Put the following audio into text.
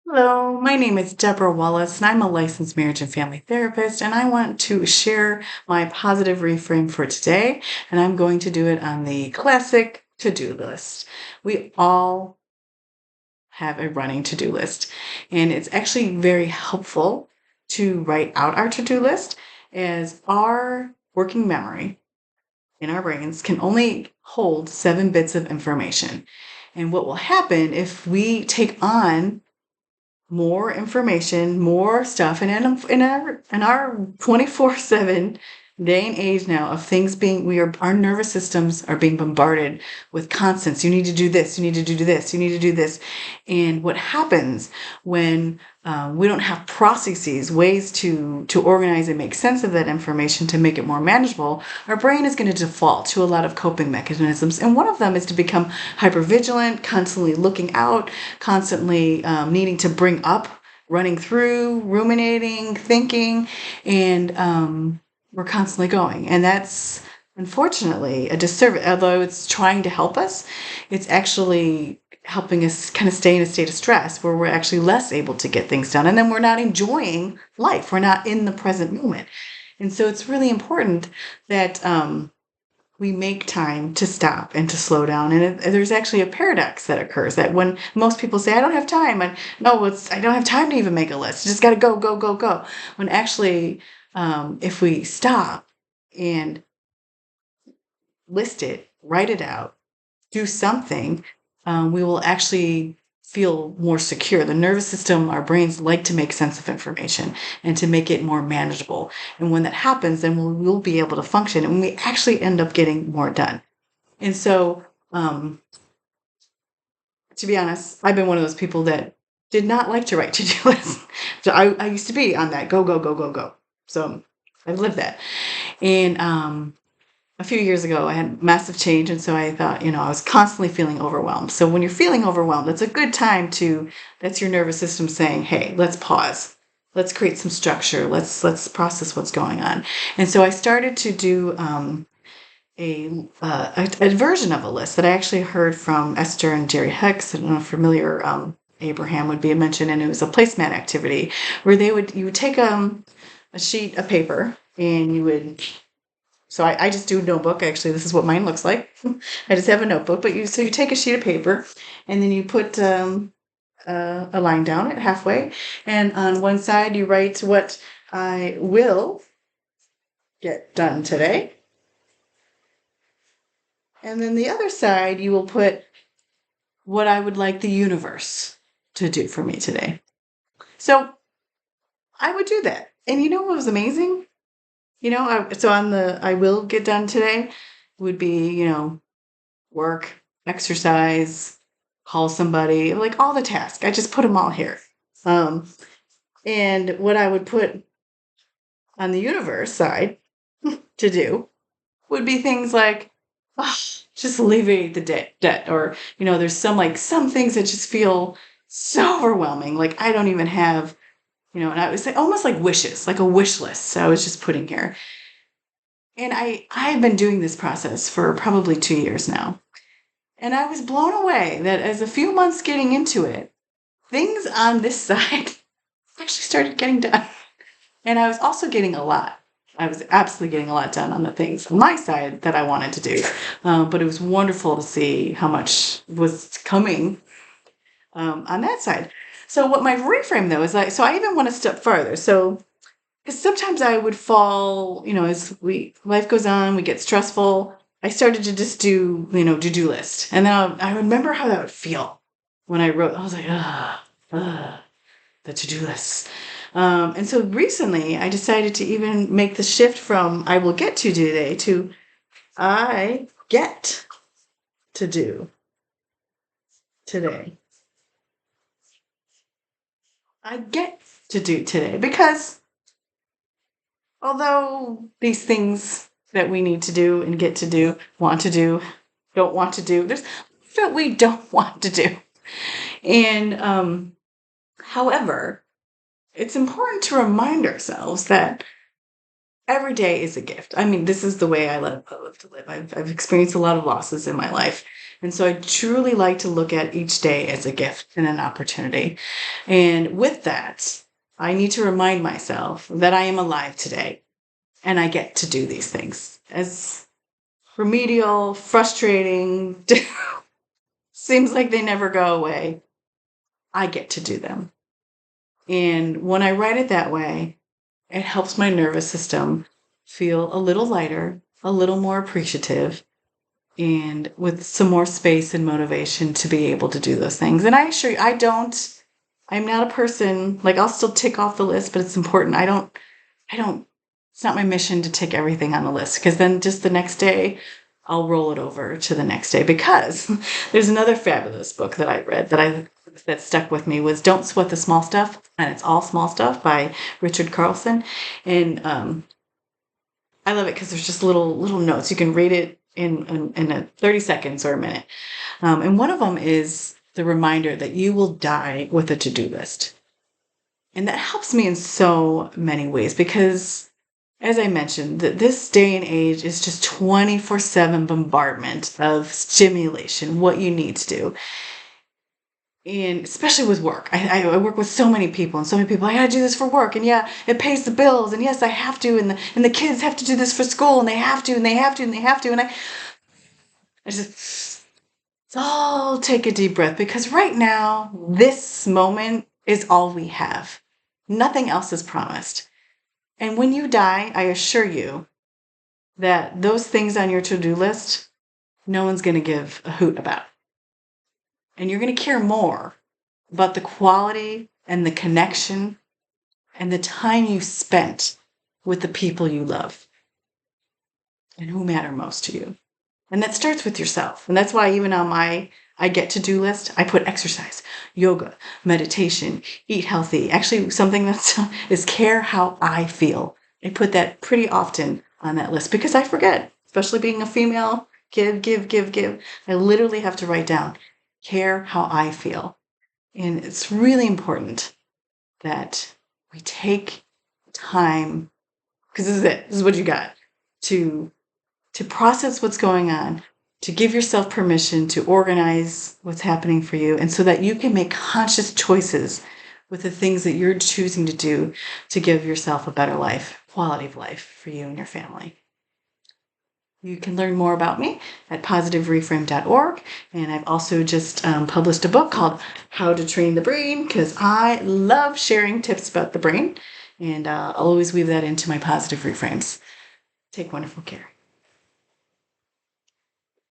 Hello, my name is Debra Wallace, and I'm a licensed marriage and family therapist, and I want to share my positive reframe for today, and I'm going to do it on the classic to-do list. We all have a running to-do list, and it's actually very helpful to write out our to-do list as our working memory in our brains can only hold 7 bits of information. And what will happen if we take on more information, more stuff, and in our 24/7 day and age now of things being our nervous systems are being bombarded with constants. You need to do this. You need to do this. You need to do this. And what happens when we don't have processes, ways to organize and make sense of that information to make it more manageable, our brain is going to default to a lot of coping mechanisms. And one of them is to become hypervigilant, constantly looking out, constantly needing to bring up, running through, ruminating, thinking, and we're constantly going. And that's unfortunately a disservice. Although it's trying to help us, it's actually helping us kind of stay in a state of stress where we're actually less able to get things done. And then we're not enjoying life. We're not in the present moment. And so it's really important that we make time to stop and to slow down. And there's actually a paradox that occurs that when most people say, I don't have time, and no, I don't have time to even make a list. You just got to go, go, go, go. When actually, if we stop and list it, write it out, do something, we will actually feel more secure. The nervous system, our brains like to make sense of information and to make it more manageable. And when that happens, then we'll be able to function and we actually end up getting more done. And so, to be honest, I've been one of those people that did not like to write to-do lists. So I used to be on that go, go, go, go, go. So I've lived that. And a few years ago, I had massive change. And so I thought, I was constantly feeling overwhelmed. So when you're feeling overwhelmed, it's a good time that's your nervous system saying, hey, let's pause. Let's create some structure. Let's process what's going on. And so I started to do a version of a list that I actually heard from Esther and Jerry Hicks. I don't know if familiar, Abraham would be mentioned. And it was a placemat activity where you would take a sheet of paper and you would. So I just do a notebook. Actually, this is what mine looks like. I just have a notebook. But you take a sheet of paper, and then you put a line down it halfway, and on one side you write what I will get done today, and then the other side you will put what I would like the universe to do for me today. So I would do that, and you know what was amazing? So on the I will get done today would be, work, exercise, call somebody, like all the tasks. I just put them all here. And what I would put on the universe side to do would be things like, just alleviate the debt. Or, there's some things that just feel so overwhelming. Like I don't even have, and I was almost like wishes, like a wish list. So I was just putting here. And I've been doing this process for probably 2 years now. And I was blown away that as a few months getting into it, things on this side actually started getting done. And I was also getting a lot. I was absolutely getting a lot done on the things on my side that I wanted to do. But it was wonderful to see how much was coming on that side. So what my reframe though is so I even went a step further. So because sometimes I would fall, as life goes on, we get stressful. I started to just do, to-do list. And then I remember how that would feel when I wrote. I was like, the to-do list. And so recently I decided to even make the shift from I will get to do today to I get to do today. I get to do today because although these things that we need to do and get to do, want to do, don't want to do, there's that we don't want to do. And however, it's important to remind ourselves that every day is a gift. I mean, this is the way I love to live. I've experienced a lot of losses in my life. And so I truly like to look at each day as a gift and an opportunity. And with that, I need to remind myself that I am alive today and I get to do these things. As remedial, frustrating, seems like they never go away, I get to do them. And when I write it that way, it helps my nervous system feel a little lighter, a little more appreciative, and with some more space and motivation to be able to do those things. And I assure you, I'm not a person, like I'll still tick off the list, but it's important. It's not my mission to tick everything on the list because then just the next day I'll roll it over to the next day because there's another fabulous book that I read that stuck with me was Don't Sweat the Small Stuff, and it's all small stuff by Richard Carlson. And I love it because there's just little notes. You can read it in a 30 seconds or a minute. And one of them is the reminder that you will die with a to-do list. And that helps me in so many ways because, as I mentioned, that this day and age is just 24/7 bombardment of stimulation, what you need to do. And especially with work. I work with so many people and so many people, I gotta do this for work. And yeah, it pays the bills. And yes, I have to. And the kids have to do this for school. And they have to. And they have to. And they have to. And I just, let's all take a deep breath because right now, this moment is all we have. Nothing else is promised. And when you die, I assure you that those things on your to-do list, no one's going to give a hoot about. And you're going to care more about the quality and the connection and the time you spent with the people you love and who matter most to you. And that starts with yourself. And that's why even on my I get to-do list, I put exercise, yoga, meditation, eat healthy. Actually, something that is care how I feel. I put that pretty often on that list because I forget, especially being a female, give. I literally have to write down, care how I feel. And it's really important that we take time, because this is it, this is what you got, to process what's going on, to give yourself permission to organize what's happening for you, and so that you can make conscious choices with the things that you're choosing to do to give yourself a better life, quality of life for you and your family. You can learn more about me at positivereframe.org. And I've also just published a book called How to Train the Brain because I love sharing tips about the brain. And I'll always weave that into my positive reframes. Take wonderful care.